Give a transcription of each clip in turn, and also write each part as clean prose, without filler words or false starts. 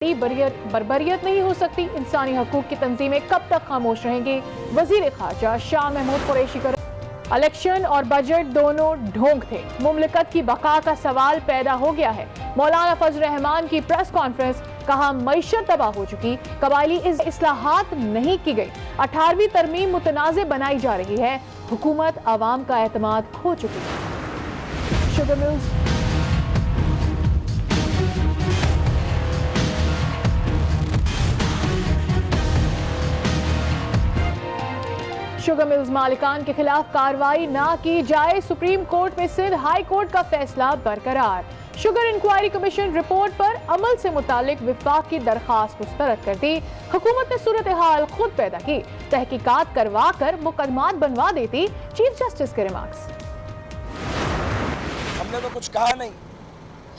बर्बरियत नहीं हो सकती। इंसानी हकूक की तंजीमें कब तक खामोश रहेंगी? वजीर खारजा शाह महमूद कुरैशी का इलेक्शन और बजट दोनों ढोंग थे। मुमलिकत की बका का सवाल पैदा हो गया है। मौलाना फजल रहमान की प्रेस कॉन्फ्रेंस, कहा मईशत तबाह हो चुकी, कबायली इस्लाहात नहीं की गई, 18वीं तरमीम मुतनाज़ बनाई जा रही है, हुकूमत आवाम का एतमाद खो चुकी है। शुगर मिल्स शुगर मिल्स मालिकान के खिलाफ कार्रवाई ना की जाए, सुप्रीम कोर्ट में सिंध हाई कोर्ट का फैसला बरकरार। शुगर इंक्वायरी कमीशन रिपोर्ट पर अमल से मुतालिक विफाक की दरखास्त मुस्तरद कर दी। हुकूमत ने सूरत हाल खुद पैदा की, तहकीकात करवा कर मुकदमात बनवा देती। चीफ जस्टिस के रिमार्क्स। हमने तो कुछ कहा नहीं,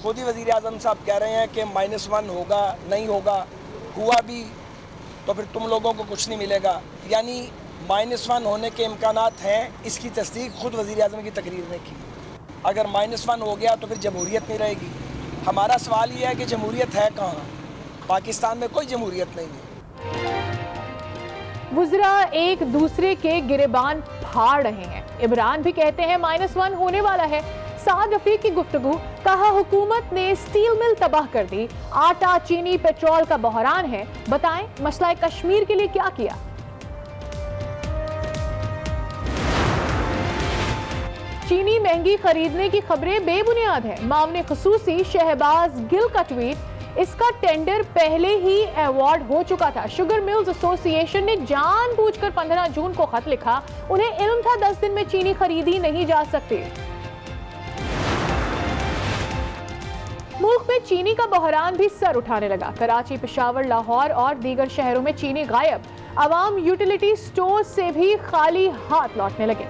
खुद ही वजीर आजम साहब कह रहे हैं कि -1 होगा, नहीं होगा, हुआ भी तो फिर तुम लोगों को कुछ नहीं मिलेगा। यानी -1 होने के इम्कानात हैं, इसकी तस्दीक खुद वज़ीर आज़म की तकरीर ने की। अगर -1 हो गया तो फिर जमहूरियत नहीं रहेगी। हमारा सवाल ये है कि जमहूरियत है कहाँ? पाकिस्तान में कोई जमहूरियत नहीं है। वुज़रा एक दूसरे के गिरेबान फाड़ रहे हैं। इमरान भी कहते हैं -1 होने वाला है। साद रफीक की गुफ्तगू, कहा हुकूमत ने स्टील मिल तबाह कर दी, आटा, चीनी, पेट्रोल का बहरान है, बताएं मसला कश्मीर के लिए क्या किया? चीनी महंगी खरीदने की खबरें बेबुनियाद है। मामले खसूसी शहबाज गिल का ट्वीट, इसका टेंडर पहले ही अवार्ड हो चुका था। शुगर मिल्स एसोसिएशन ने जानबूझकर 15 जून को खत लिखा, उन्हें इल्म था 10 दिन में चीनी खरीदी नहीं जा सकती। मुल्क में चीनी का बहरान भी सर उठाने लगा। कराची, पेशावर, लाहौर और दीगर शहरों में चीनी गायब। अवाम यूटिलिटी स्टोर से भी खाली हाथ लौटने लगे।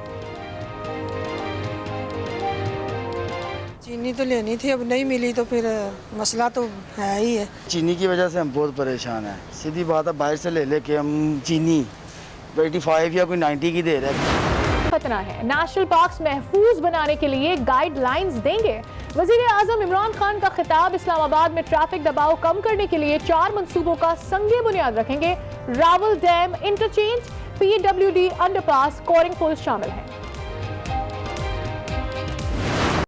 चीनी तो लेनी थी, अब नहीं मिली तो फिर मसला तो है ही है। चीनी की वजह से हम बहुत परेशान हैं। सीधी बात है, बाहर से ले लेके हम चीनी 85 या कोई 90 की दे रहे हैं। खतना है, नेशनल पार्क्स महफूज बनाने के लिए गाइडलाइंस देंगे। वजीर आजम इमरान खान का खिताब, इस्लामाबाद में ट्रैफिक दबाव कम करने के लिए 4 मंसूबों का संगे बुनियाद रखेंगे। Rawal dam interchange, PWD underpass, Koring पुल शामिल हैं।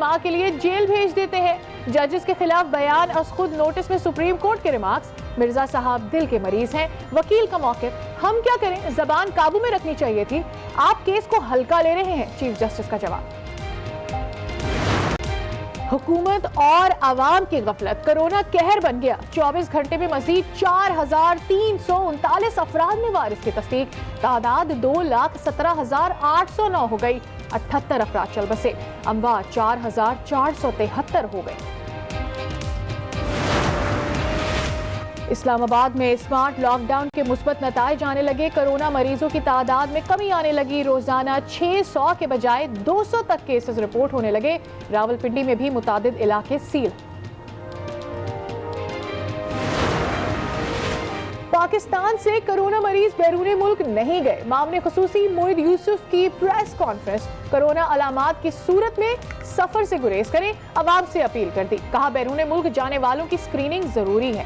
मां के लिए जेल भेज देते हैं। जजेस के खिलाफ बयान अस खुद नोटिस में सुप्रीम कोर्ट के रिमार्क्स, मिर्जा साहब दिल के मरीज हैं। वकील का मौक़िफ़, हम क्या करें, जबान काबू में रखनी चाहिए थी, आप केस को हल्का ले रहे हैं। चीफ जस्टिस का जवाब। हुकूमत और आवाम की गफलत, कोरोना कहर बन गया। 24 घंटे में मजीद 4339 अफराद में वायरस की तस्दीक, तादाद 2,17,809 हो गई। 78 अफराद चल बसे, अमवात 4,473 हो गए। इस्लामाबाद में स्मार्ट लॉकडाउन के मुस्बत नताइज आने लगे। कोरोना मरीजों की तादाद में कमी आने लगी। रोजाना 600 के बजाय 200 तक केसेस रिपोर्ट होने लगे। रावलपिंडी में भी मुतादिद इलाके सील। पाकिस्तान से कोरोना मरीज बैरूनी मुल्क नहीं गए। मामले खसूसी मोइद यूसुफ की प्रेस कॉन्फ्रेंस, कोरोना अलामात की सूरत में सफर से गुरेज करें, अवाम से अपील कर दी। कहा बैरूनी मुल्क जाने वालों की स्क्रीनिंग जरूरी है।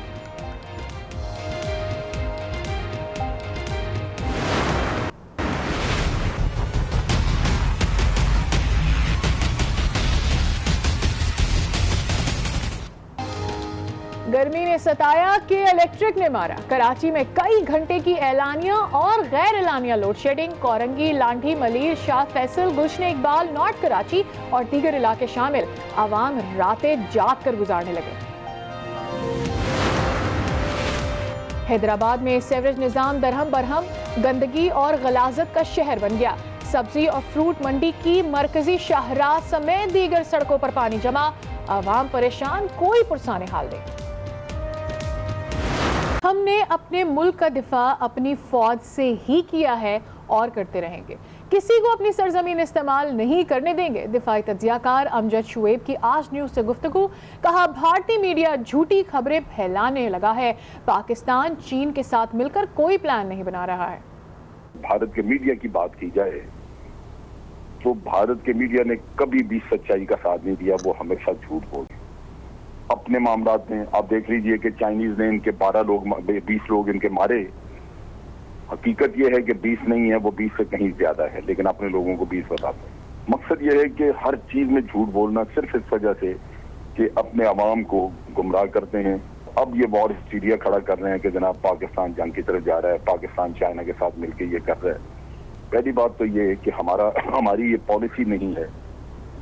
गर्मी ने सताया कि इलेक्ट्रिक ने मारा। कराची में कई घंटे की एलानिया और गैर एलानिया लोड शेडिंग। कोरंगी, लांढी, मलीर, शाह फैसल, गुलशन इकबाल, नॉर्थ कराची और दीगर इलाके शामिल। आवाम रातें जाग कर गुजारने लगे। हैदराबाद में सेवरेज निजाम दरहम बरहम, गंदगी और गलाजत का शहर बन गया। सब्जी और फ्रूट मंडी की मरकजी शाहराह समेत दीगर सड़कों पर पानी जमा। आवाम परेशान, कोई पुरसाने हाल नहीं। हमने अपने मुल्क का दिफा अपनी फौज से ही किया है और करते रहेंगे। किसी को अपनी सरजमीन इस्तेमाल नहीं करने देंगे। दिफाई तज्जियाकार अमजद शुएब की आज न्यूज से गुफ्तगू, कहा भारतीय मीडिया झूठी खबरें फैलाने लगा है। पाकिस्तान चीन के साथ मिलकर कोई प्लान नहीं बना रहा है। भारत के मीडिया की बात की जाए तो भारत के मीडिया ने कभी भी सच्चाई का साथ नहीं दिया, वो हमेशा झूठ बोली। अपने मामलात में आप देख लीजिए कि चाइनीज ने इनके 20 लोग इनके मारे। हकीकत यह है कि 20 नहीं है, वो 20 से कहीं ज्यादा है, लेकिन अपने लोगों को 20 बताते हैं। मकसद यह है कि हर चीज में झूठ बोलना सिर्फ इस वजह से कि अपने अवाम को गुमराह करते हैं। अब ये वॉर हिस्टीरिया खड़ा कर रहे हैं कि जनाब पाकिस्तान जंग की तरफ जा रहा है, पाकिस्तान चाइना के साथ मिलकर ये कर रहा है। पहली बात तो ये है कि हमारी ये पॉलिसी नहीं है।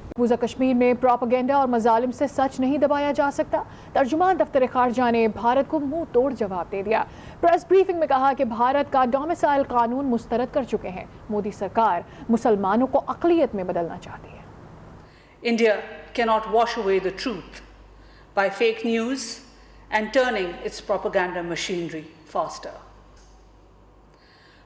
मकबूजा कश्मीर में प्रोपेगेंडा और मजालिम से सच नहीं दबाया जा सकता। तर्जुमान दफ्तर खारजा ने भारत को मुंह तोड़ जवाब दे दिया। प्रेस ब्रीफिंग में कहा कि भारत का डोमिसाइल कानून मुस्तरद कर चुके हैं। मोदी सरकार मुसलमानों को अक़लियत में बदलना चाहती है। India cannot wash away the truth by fake news and turning its propaganda machinery faster.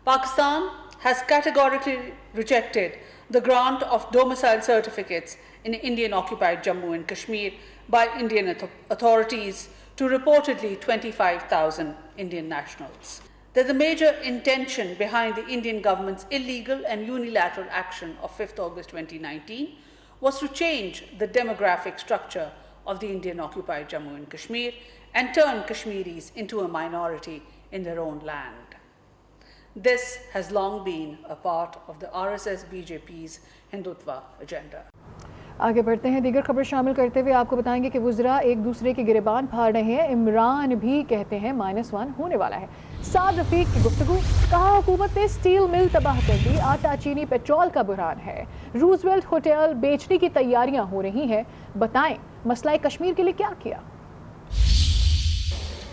Pakistan has categorically rejected the grant of domicile certificates in Indian-occupied Jammu and Kashmir by Indian authorities to reportedly 25,000 Indian nationals. There's a major intention behind the Indian government's illegal and unilateral action of 5th August 2019 was to change the demographic structure of the Indian-occupied Jammu and Kashmir and turn Kashmiris into a minority in their own land. This has long been a part of the RSS BJP's Hindutva agenda. आगे बढ़ते हैं। दीगर खबर शामिल करते हुए आपको बताएंगे कि वुज़रा एक दूसरे के गिरेबान फाड़ रहे हैं। इमरान भी कहते हैं -1 होने वाला है। साद रफीक की गुफ्तगू, कहा हुकूमत ने स्टील मिल तबाह कर दी, आटा चीनी पेट्रोल का बुरहान है। रूजवेल्ट होटल बेचने की तैयारियां हो रही हैं, बताएं मसला कश्मीर के लिए क्या किया।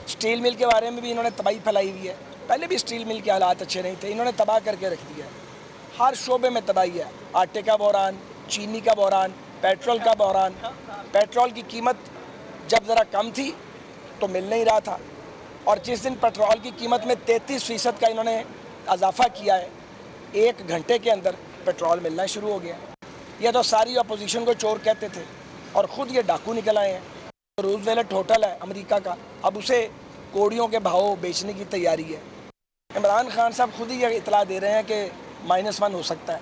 स्टील मिल के बारे में भी इन्होंने तबाही फैलाई हुई है। पहले भी स्टील मिल के हालात अच्छे नहीं थे, इन्होंने तबाह करके रख दिया। हर शोबे में तबाही है। आटे का बहरान, चीनी का बहरान, पेट्रोल का बहरान। पेट्रोल की कीमत जब ज़रा कम थी तो मिल नहीं रहा था, और जिस दिन पेट्रोल की कीमत में 33% का इन्होंने इजाफा किया है, 1 घंटे के अंदर पेट्रोल मिलना शुरू हो गया। ये तो सारी अपोजिशन को चोर कहते थे और ख़ुद ये डाकू निकल आए हैं। रूजवेल्ट होटल है अमेरिका का, अब उसे कोड़ियों के भाव बेचने की तैयारी है। इमरान खान साहब खुद ही ये इतला दे रहे हैं कि -1 हो सकता है,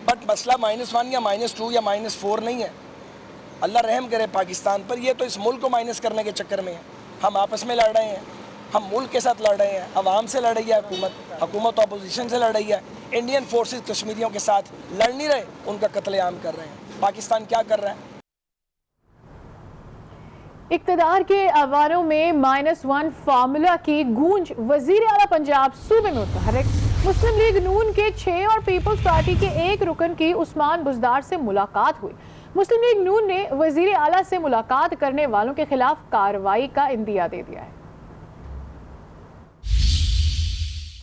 बट मसला -1 या -2 या -4 नहीं है। अल्लाह रहम करे पाकिस्तान पर। ये तो इस मुल्क को माइनस करने के चक्कर में है। हम आपस में लड़ रहे हैं, हम मुल्क के साथ लड़ रहे हैं, अवाम से लड़ रही है हुकूमत अपोजिशन से लड़ रही है। इंडियन फोर्सेस कश्मीरियों के साथ लड़ नहीं रहे, उनका कत्लेआम कर रहे हैं। पाकिस्तान क्या कर रहा है? इक़्तिदार के अवानों में -1 फार्मूला की गूंज। वज़ीर आला पंजाब सूबे में मुतहर्रिक। मुस्लिम लीग नून के 6 और पीपल्स पार्टी के 1 रुकन की उस्मान बुज़दार से मुलाकात हुई। मुस्लिम लीग नून ने वज़ीर आला से मुलाकात करने वालों के खिलाफ कार्रवाई का इंदिया दे दिया है।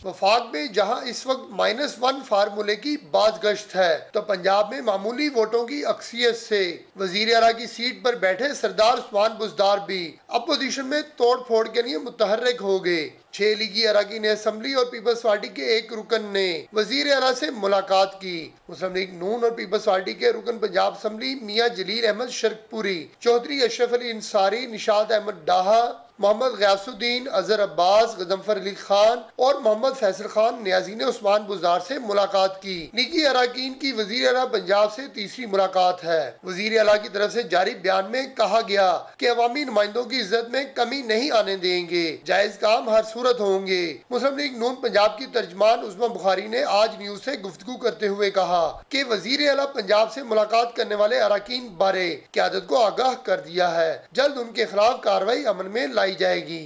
वफाक में जहां इस वक्त -1 फार्मूले की बाज़गश्त है, तो पंजाब में मामूली वोटों की अक्सियत से वजीर आला की सीट पर बैठे सरदार उस्मान बुज़दार भी अपोजिशन में तोड़ फोड़ के लिए मुतहर्रिक हो गए। 6 लीगी अरकान असम्बली और पीपल्स पार्टी के 1 रुकन ने वजीर आला से मुलाकात की। मुस्लिम लीग नून और पीपल्स पार्टी के रुकन पंजाब असम्बली मियाँ जलील अहमद शरकपुरी, चौधरी अशरफ अली अंसारी, निशात अहमद डाहा, मोहम्मद गयासुद्दीन, अजहर अब्बास, गजनफर अली खान और मोहम्मद फैसल खान न्याजी ने उस्मान बुज़दार से मुलाकात की। लीगी अरकान की वजीर आला पंजाब से तीसरी मुलाकात है। वजीर आला की तरफ से जारी बयान में कहा गया कि अवामी नुमाइंदों की इज्जत में कमी नहीं आने देंगे, जायज काम हर सूरत होंगे। मुस्लिम लीग नून पंजाब की तर्जमान उस्मा बुखारी ने आज न्यूज से गुफ्तगू करते हुए कहा कि वजीर आला पंजाब से मुलाकात करने वाले अरकान बारे क़यादत को आगाह कर दिया है, जल्द उनके खिलाफ कार्रवाई अमल में लाई जाएगी।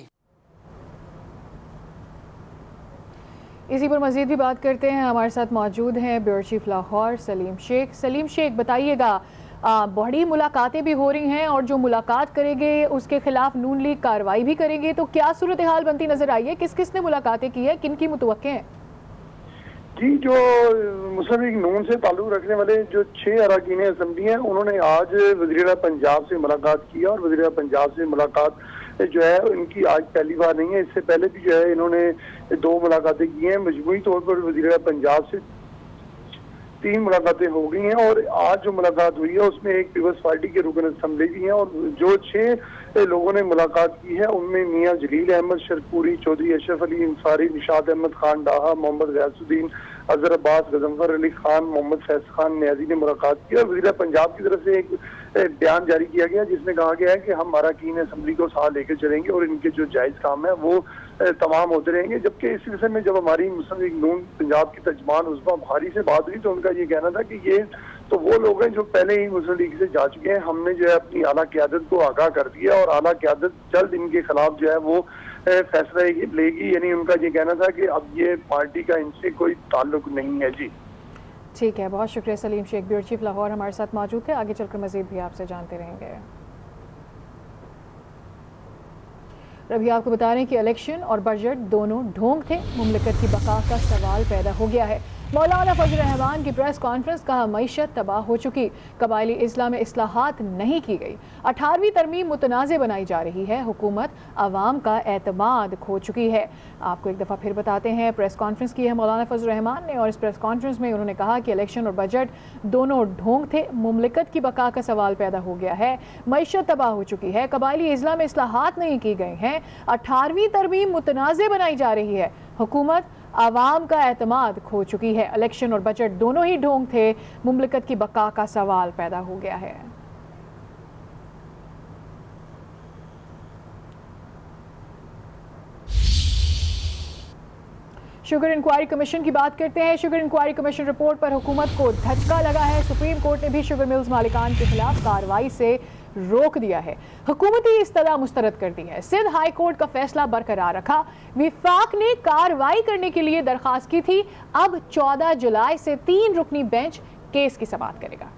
इसी पर मजीद भी बात करते हैं। हमारे साथ मौजूद हैं ब्यूरो चीफ लाहौर सलीम शेख। सलीम शेख, बताइएगा, बड़ी मुलाकातें भी हो रही हैं और जो मुलाकात करेंगे उसके खिलाफ नून लीग कार्रवाई भी करेंगे, तो क्या सूरत हाल बनती नजर आई है? किस किस ने मुलाकातें की है, किन की मुतवक्के हैं? जी, जो मुस्लिम लीग नून से ताल्लुक रखने वाले जो 6 अरकान असम्बली हैं, उन्होंने आज वज़ीर आला पंजाब से मुलाकात की और वज़ीर आला पंजाब से मुलाकात जो है इनकी आज पहली बार नहीं है। इससे पहले भी जो है इन्होंने 2 मुलाकातें की हैं। मजमूई तौर पर वज़ीर आला पंजाब से 3 मुलाकातें हो गई हैं और आज जो मुलाकात हुई है उसमें एक पीपल्स पार्टी के रुकन असम्बली भी हैं। और जो 6 लोगों ने मुलाकात की है उनमें मियाँ जलील अहमद शरकपुरी, चौधरी अशरफ अली अंसारी, निशात अहमद खान डाहा, मोहम्मद गयासुद्दीन, अजहर अब्बास, गजनफर अली खान, मोहम्मद फैसल खान न्याजी ने मुलाकात की। और वज़ीर पंजाब की तरफ से एक बयान जारी किया गया जिसमें कहा गया है कि हम अरकान असम्बली को साथ लेकर चलेंगे और इनके जो जायज़ काम है वो तमाम होते रहेंगे। जबकि इस सिलसिले में जब हमारी मुस्लिम लीग नून पंजाब की तर्जमान उस्मा बुखारी से बात हुई तो उनका ये कहना था कि ये तो वो लोग हैं जो पहले ही मुस्लिम लीग से जा चुके हैं, हमने जो है अपनी आला क़यादत को आगाह कर दिया और आला क़यादत जल्द इनके खिलाफ जो है वो फैसला लेगी। यानी उनका ये कहना था कि अब ये पार्टी का इनसे कोई ताल्लुक नहीं है। जी ठीक है, बहुत शुक्रिया सलीम शेख, ब्यूरो चीफ लाहौर हमारे साथ मौजूद थे। आगे चलकर मजीद भी आपसे जानते रहेंगे। अभी आपको बता रहे हैं कि इलेक्शन और बजट दोनों ढोंग थे, मुमलिकत की बका का सवाल पैदा हो गया है। मौलाना फजल रहमान की प्रेस कॉन्फ्रेंस, कहा मईशत तबाह हो चुकी, कबायली इस्लाम में इस्लाहात नहीं की गई, 18वीं तरमीम मुतनाज़ बनाई जा रही है, हुकूमत आवाम का एतमाद खो चुकी है। आपको एक दफ़ा फिर बताते हैं, प्रेस कॉन्फ्रेंस की है मौलाना फजल रहमान ने और इस प्रेस कॉन्फ्रेंस में उन्होंने कहा कि इलेक्शन और बजट दोनों ढोंग थे, मुमलिकत की बका का सवाल पैदा हो गया है, मईशत तबाह हो चुकी है, कबायली इस्लाम में इस्लाहात नहीं की गई हैं, 18वीं तरमीम मुतनाज़ बनाई जा रही है, हुकूमत आवाम का एतमाद खो चुकी है। इलेक्शन और बजट दोनों ही ढोंग थे, मुमलिकत की बका का सवाल पैदा हो गया है। शुगर इंक्वायरी कमीशन की बात करते हैं। शुगर इंक्वायरी कमीशन रिपोर्ट पर हुकूमत को धचका लगा है। सुप्रीम कोर्ट ने भी शुगर मिल्स मालिकान के खिलाफ कार्रवाई से रोक दिया है, हुकूमती इस्तदा मुस्तरद कर दी है। सिंध हाई कोर्ट का फैसला बरकरार रखा। विफाक ने कार्रवाई करने के लिए दरखास्त की थी, अब 14 जुलाई से 3 रुकनी बेंच केस की समाअत करेगा।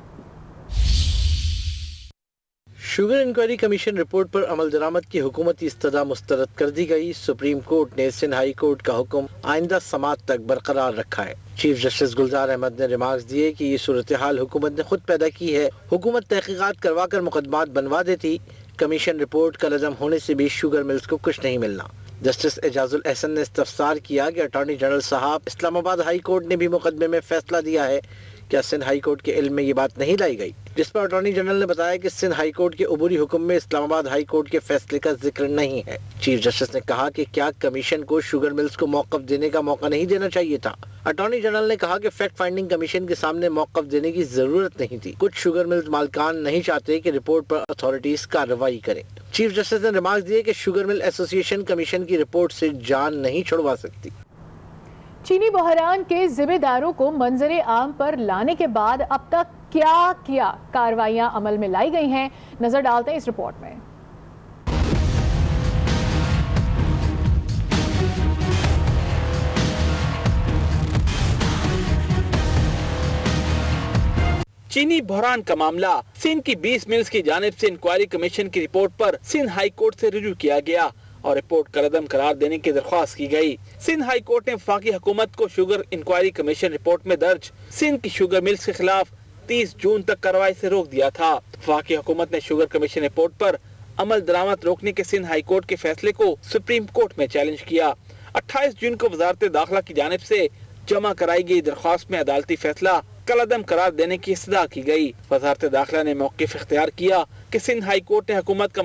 शुगर इंक्वायरी कमीशन रिपोर्ट पर अमल दरामद की हुकूमती इस्तदा मुस्तरद कर दी गई। सुप्रीम कोर्ट ने सिंध हाई कोर्ट का हुक्म आइंदा समाअत तक बरकरार रखा है। चीफ जस्टिस गुलजार अहमद ने रिमार्क्स दिए कि ये सूरत हाल हुकूमत ने खुद पैदा की है, हुकूमत तहकीकात करवा कर मुकदमात बनवा देती, कमीशन रिपोर्ट का लज़म होने से भी शुगर मिल्स को कुछ नहीं मिलना। जस्टिस एजाजुल एहसन ने इस्तफसार किया कि अटॉर्नी जनरल साहब, इस्लामाबाद हाई कोर्ट ने भी मुकदमे में फैसला दिया है, क्या सिंध हाई कोर्ट के इल्म में ये बात नहीं लाई गई? जिस पर अटॉर्नी जनरल ने बताया कि सिंध हाई कोर्ट के अबूरी हुक्म में इस्लामाबाद हाई कोर्ट के फैसले का जिक्र नहीं है। चीफ जस्टिस ने कहा कि क्या कमीशन को शुगर मिल्स को मौक़िफ़ देने का मौका नहीं देना चाहिए था? अटॉर्नी जनरल ने कहा कि फैक्ट फाइंडिंग कमीशन के सामने मौक़िफ़ देने की जरूरत नहीं थी। कुछ शुगर मिल्स मालिकान नहीं चाहते कि रिपोर्ट पर अथॉरिटीज कार्रवाई करें। चीफ जस्टिस ने रिमार्क दिए कि शुगर मिल एसोसिएशन कमीशन की रिपोर्ट से जान नहीं छुड़वा सकती। चीनी बहरान के जिम्मेदारों को मंजरे आम पर लाने के बाद अब तक क्या क्या कार्रवाइयां अमल में लाई गई हैं, नजर डालते हैं इस रिपोर्ट में। चीनी बहरान का मामला सिंध की 20 मिल्स की जानिब से इंक्वायरी कमीशन की रिपोर्ट पर सिंध हाई कोर्ट से रिव्यू किया गया और रिपोर्ट कलअदम करार देने की दरख्वास्त की गई। सिंध हाई कोर्ट ने वफाकी हुकूमत को शुगर इंक्वायरी कमीशन रिपोर्ट में दर्ज सिंध की शुगर मिल्स के खिलाफ 30 जून तक कार्रवाई से रोक दिया था। वफाकी हुकूमत ने शुगर कमीशन रिपोर्ट पर अमल दरामद रोकने के सिंध हाई कोर्ट के फैसले को सुप्रीम कोर्ट में चैलेंज किया। 28 जून को वजारत दाखिला की जानिब से जमा कराई गई दरख्वास्त में अदालती फैसला कलअदम करार देने की इस्तदा की गई। वजारत दाखिला ने मौक़िफ़ इख्तियार किया कि सिंध हाई कोर्ट ने हुकूमत का